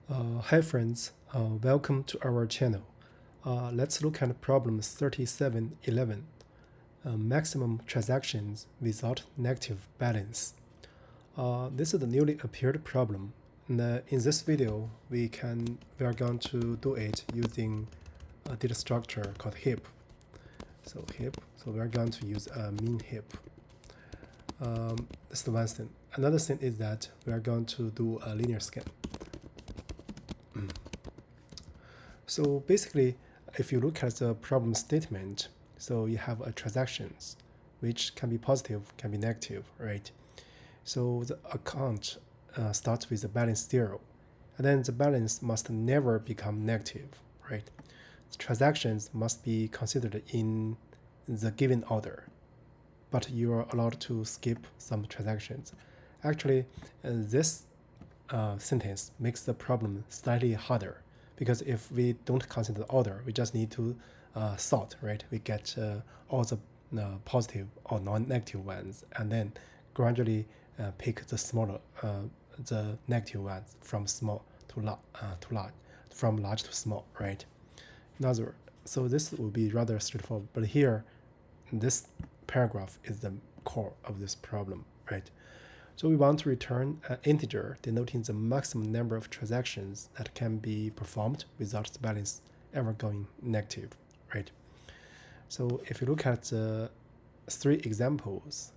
Hi friends, welcome to our channel. Let's look at problem 3711, maximum transactions without negative balance. This is the newly appeared problem. And, in this video, we are going to do it using a data structure called heap. So we are going to use a min heap. That's the one thing. Another thing is that we are going to do a linear scan. So basically, if you look at the problem statement, so you have a transactions, which can be positive, can be negative, right? So the account starts with a balance 0, and then the balance must never become negative, right? The transactions must be considered in the given order, but you are allowed to skip some transactions. Actually, this sentence makes the problem slightly harder, because if we don't consider the order, we just need to sort, right? We get all the positive or non-negative ones, and then gradually pick the smaller, the negative ones from small to large, from large to small, right? In other words, so this will be rather straightforward. But here, this paragraph is the core of this problem, right? So we want to return an integer denoting the maximum number of transactions that can be performed without the balance ever going negative, right? So if you look at the three examples,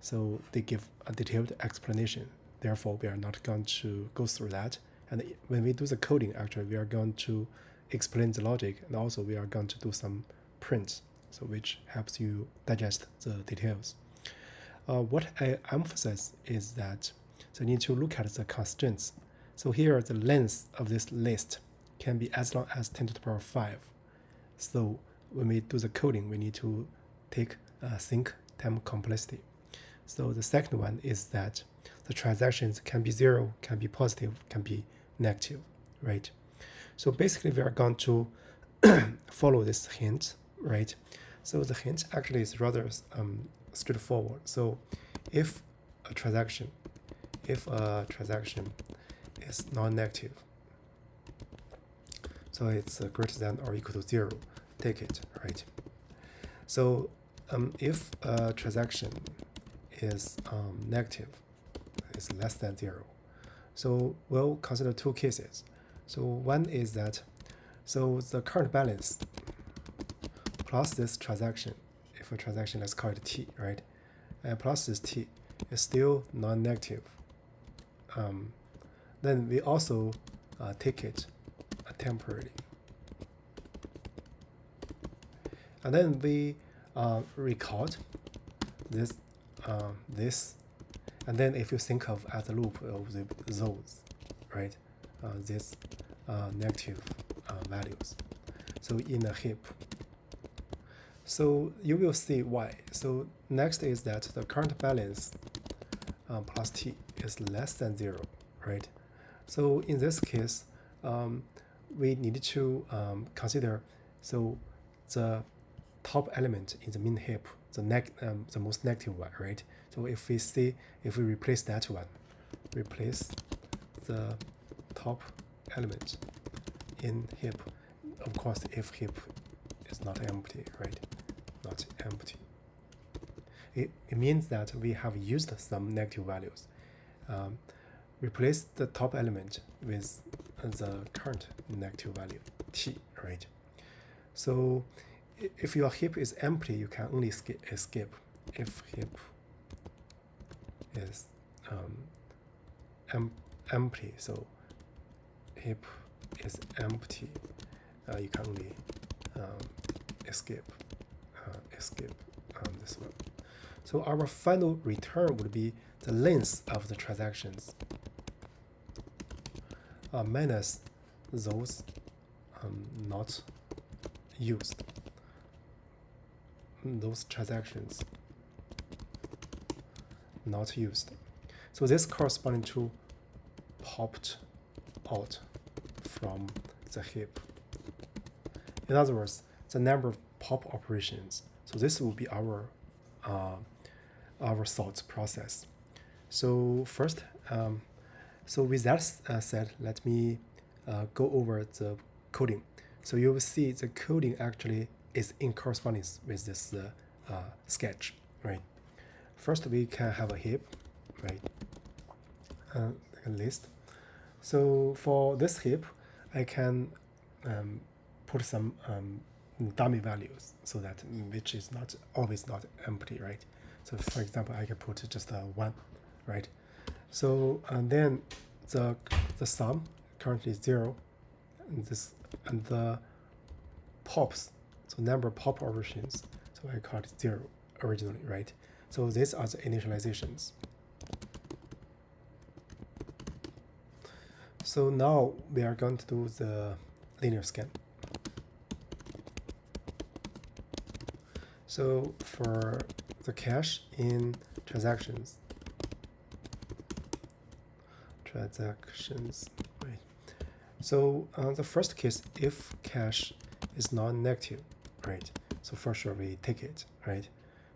so they give a detailed explanation. Therefore, we are not going to go through that. And when we do the coding, actually, we are going to explain the logic, and also we are going to do some prints, so which helps you digest the details. What I emphasize is that you need to look at the constraints. So here, the length of this list can be as long as 10 to the power 5. So when we do the coding, we need to think time complexity. So the second one is that the transactions can be 0, can be positive, can be negative, right? So basically, we are going to follow this hint, right? So the hint actually is rather straightforward. So if a transaction is non-negative, so it's greater than or equal to 0, take it, right? So if a transaction is negative, is less than 0, so we'll consider two cases. So one is that, so the current balance plus this transaction, if a transaction, let's call it t, right? Plus this t is still non-negative. Then we also take it temporarily. And then we record this, and then if you think of as a loop of those, right? These negative values. So in a heap. So you will see why. So next is that the current balance plus t is less than 0, right? So in this case, we need to consider so the top element in the min heap, the most negative one, right? So if we replace that one, replace the top element in heap, of course, if heap is not empty, right? Not empty. It means that we have used some negative values. Replace the top element with the current negative value, t, right? So if your heap is empty, you can only escape. If heap is empty, so heap is empty, you can only escape this one. So our final return would be the length of the transactions minus those not used. Those transactions not used. So this corresponding to popped out from the heap. In other words, the number of pop operations. So this will be our thought process. So first, So with that said, let me go over the coding. So you will see the coding actually is in correspondence with this sketch, right? First, we can have a heap, right? A list. So for this heap, I can put some dummy values so that which is not always not empty, right? So for example, I can put just a 1, right? So and then the sum currently is 0, and the pops, so number of pop operations, so I call it 0 originally, right? So these are the initializations. So now we are going to do the linear scan. So for the cache in transactions, right? So the first case, if cache is non-negative, right? So for sure we take it, right?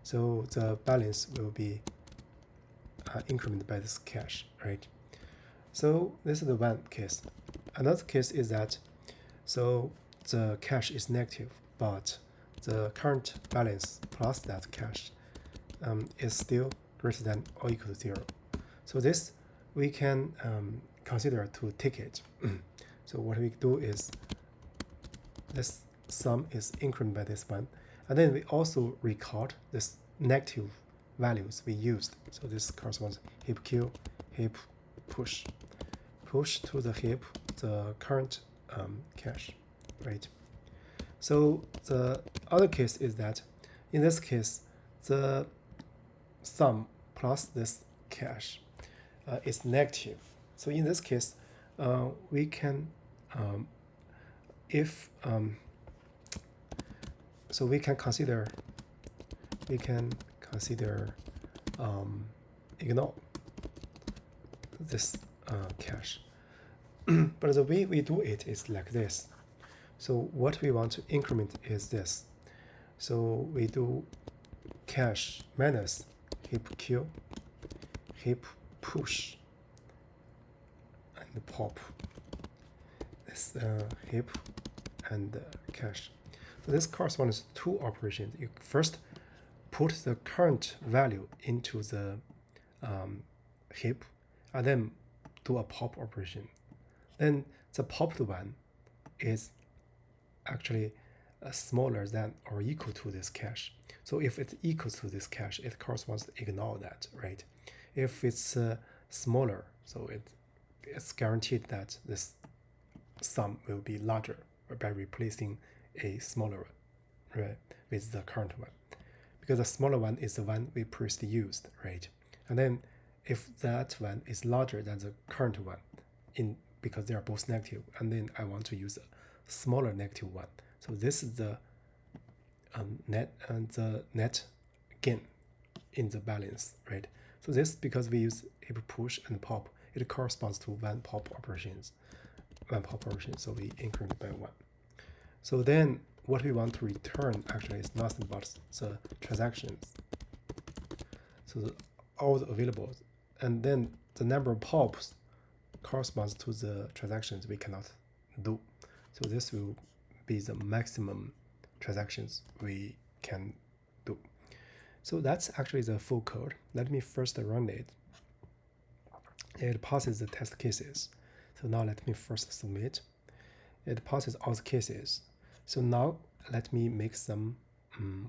So the balance will be incremented by this cache, right? So this is the one case. Another case is that, so the cache is negative, but the current balance plus that cache is still greater than or equal to 0. So this we can consider to take it. So what we do is this sum is incremented by this one, and then we also record this negative values we used. So this corresponds heap q, heap push to the heap the current cache, right? So the other case is that in this case the sum plus this cache is negative. So in this case we can so we can consider ignore this cache. But the way we do it is like this. So what we want to increment is this. So we do cache minus heap q, heap push, and pop. This heap and cache. So this corresponds to two operations. You first put the current value into the heap, and then do a pop operation. Then the popped one is actually smaller than or equal to this cache. So if it's equal to this cache, it corresponds to ignore that, right? If it's smaller, so it's guaranteed that this sum will be larger by replacing a smaller one, right, with the current one, because the smaller one is the one we previously used, right? And then if that one is larger than the current one, because they are both negative, and then I want to use a smaller negative one. So this is the net gain in the balance, right? So this, because we use heap push and pop, it corresponds to one pop operation. So we increment by 1. So then what we want to return actually is nothing but the transactions. So all the available, and then the number of pops corresponds to the transactions we cannot do. So this will be the maximum transactions we can do. So that's actually the full code. Let me first run it. It passes the test cases. So now let me first submit. It passes all the cases. So now let me make some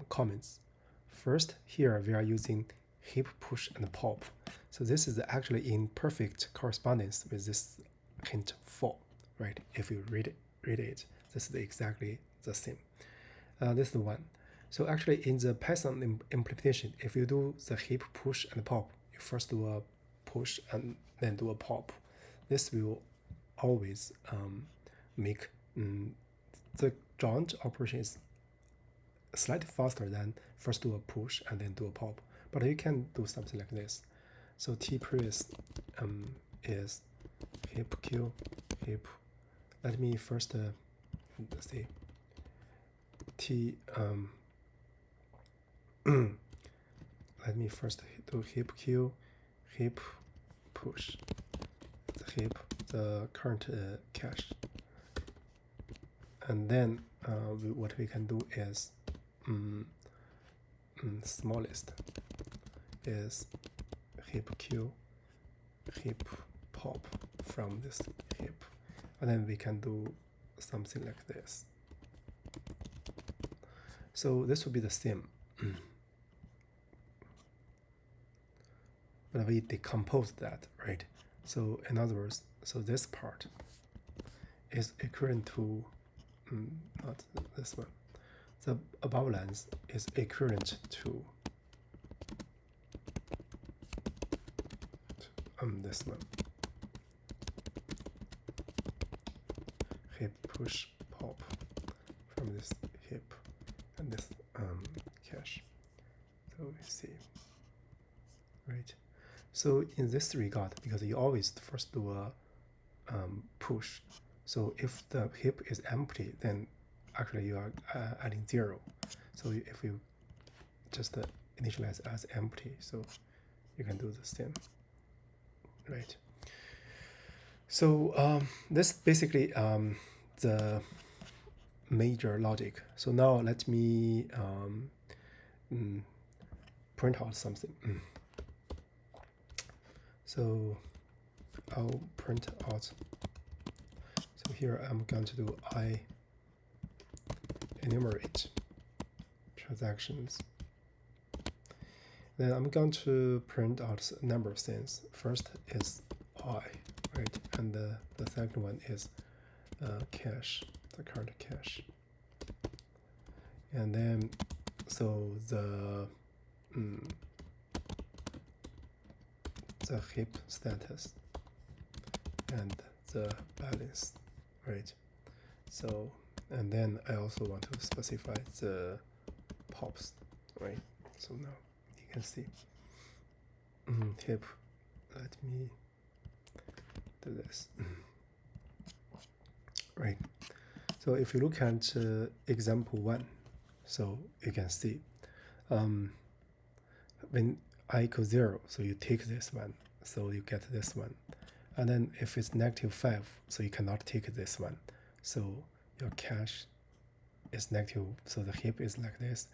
comments. First, here we are using heap push and pop. So this is actually in perfect correspondence with this hint 4, right? If you read it, this is exactly the same. This is the one. So actually in the Python implementation, if you do the heap push and pop, you first do a push and then do a pop. This will always make the joint operation is slightly faster than first do a push and then do a pop. But you can do something like this. So t previous is heap q heap. Let me first let's see t let me first do heap q heap push. The heap the current cache, and then what we can do is smallest is heap q heap pop from this heap, and then we can do something like this. So this will be the same, but we decompose that, right? So in other words, so this part is equivalent to not this one. The above lines is equivalent to this one. Heap push pop from this heap and this cache. So we see, right? So in this regard, because you always first do a push, so if the heap is empty, then actually you are adding 0. So if you just initialize as empty, so you can do the same, right? So this basically the major logic. So now let me print out something. So I'll print out. So here I'm going to do I enumerate transactions. Then I'm going to print out a number of things. First is I, right? And the second one is cache, the current cache. And then so the heap status and the balance, right? So, and then I also want to specify the pops, right? So now you can see heap. Let me do this, right? So if you look at example 1, so you can see when I equals 0, so you take this one, so you get this one. And then if it's -5, so you cannot take this one. So your cache is negative, so the heap is like this.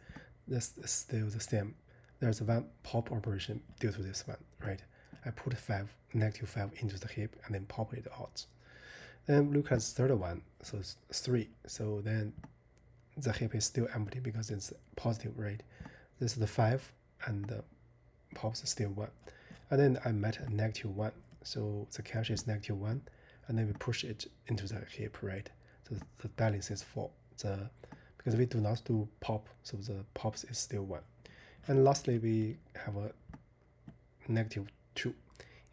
This is still the same. There's one pop operation due to this one, right? I put -5 into the heap and then pop it out. Then look at the third one, so it's 3. So then the heap is still empty because it's positive, right? This is the 5 and the pops is still 1. And then I met a -1. So the cache is -1, and then we push it into the heap, right? So the balance is 4. Because we do not do pop, so the pops is still 1. And lastly, we have a -2,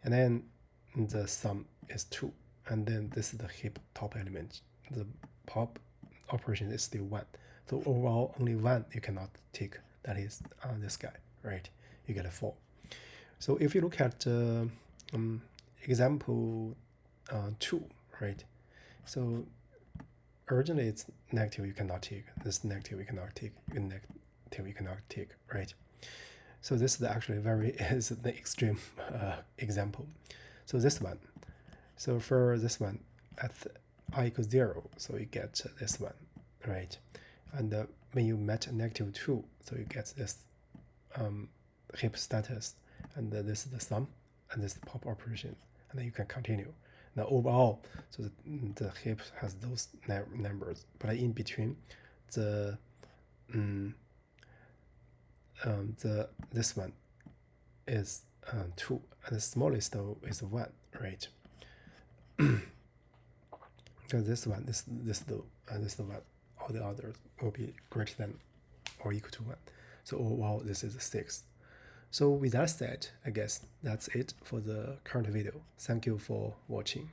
and then the sum is 2, and then this is the heap top element. The pop operation is still 1. So overall, only 1 you cannot take. That is this guy, right? You get a 4. So if you look at example 2, right? So originally it's negative, you cannot take. This negative you cannot take. Negative you cannot take, right? So this is actually is the extreme example. So this one. So for this one, at I equals 0, so you get this one, right? And when you met -2, so you get this heap status, and this is the sum, and this is the pop operation, and then you can continue. Now overall, so the heap has those numbers, but in between, this one is 2, and the smallest is 1, right? Because this one, this is the one, all the others will be greater than or equal to 1. So overall, this is 6. So with that said, I guess that's it for the current video. Thank you for watching.